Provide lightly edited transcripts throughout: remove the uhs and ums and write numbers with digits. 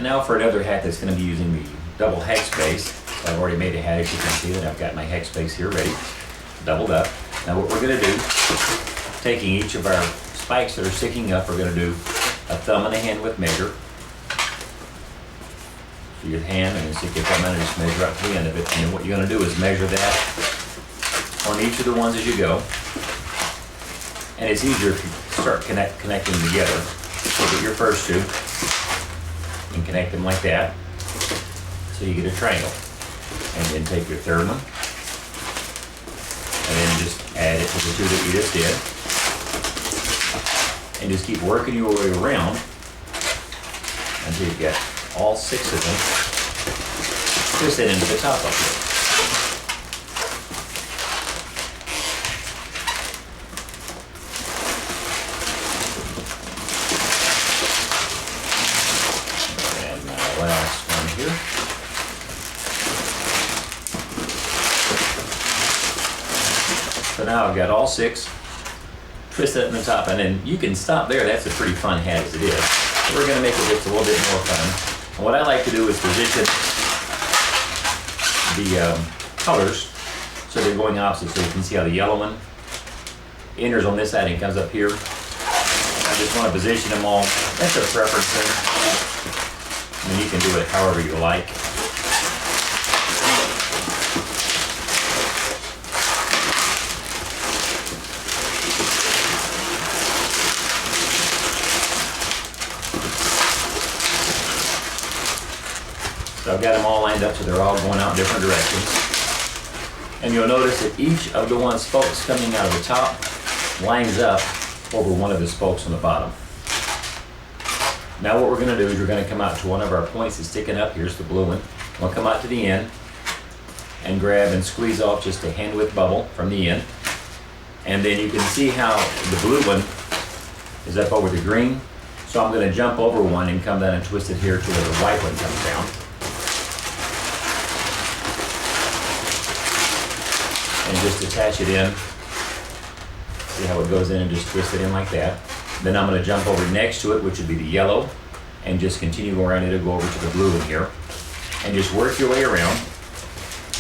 And now for another hat that's going to be using the double hex base. I've already made a hat, as you can see, that I've got my hex base here ready, doubled up. Now what we're going to do, taking each of our spikes that are sticking up, we're going to do a thumb and a hand width measure. So your hand, and stick your thumb in and just measure up to the end of it. And then what you're going to do is measure that on each of the ones as you go. And it's easier if you start connecting together. So get your first two and connect them like that. So you get a triangle. And then take your third one. And then just add it to the two that you just did. And just keep working your way around until you get all 6 of them twisted into the top of it. And my last one here. So now I've got all 6 twisted in the top, and then you can stop there. That's a pretty fun hat as it is. But we're going to make it just a little bit more fun. And what I like to do is position the colors so they're going opposite. So you can see how the yellow one enters on this side and comes up here. I just want to position them all. That's a preference thing. I mean, you can do it however you like. So I've got them all lined up so they're all going out different directions. And you'll notice that each of the one spokes coming out of the top lines up over one of the spokes on the bottom. Now what we're going to do is we're going to come out to one of our points that's sticking up. Here's the blue one. We'll come out to the end and grab and squeeze off just a hand width bubble from the end. And then you can see how the blue one is up over the green. So I'm going to jump over one and come down and twist it here to where the white one comes down. And just attach it in. See how it goes in and just twist it in like that. Then I'm going to jump over next to it, which would be the yellow, and just continue around it and go over to the blue one here. And just work your way around.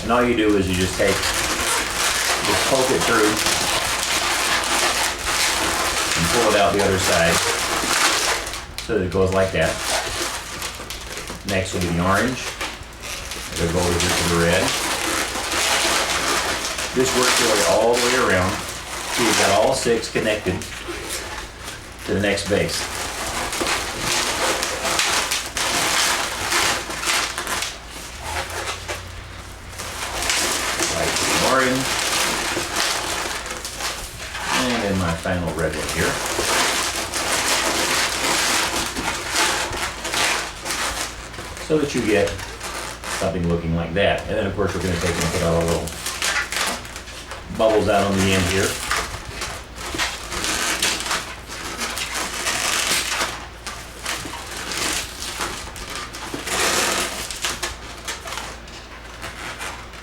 And all you do is you just just poke it through and pull it out the other side so that it goes like that. Next will be the orange. It'll go over here to the red. Just work your way all the way around so you've got all 6 connected to the next base. Like the orange. And then my final red one here. So that you get something looking like that. And then of course we're going to take and put our little bubbles out on the end here.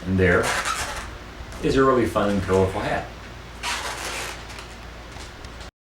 And there is a really fun and colorful hat.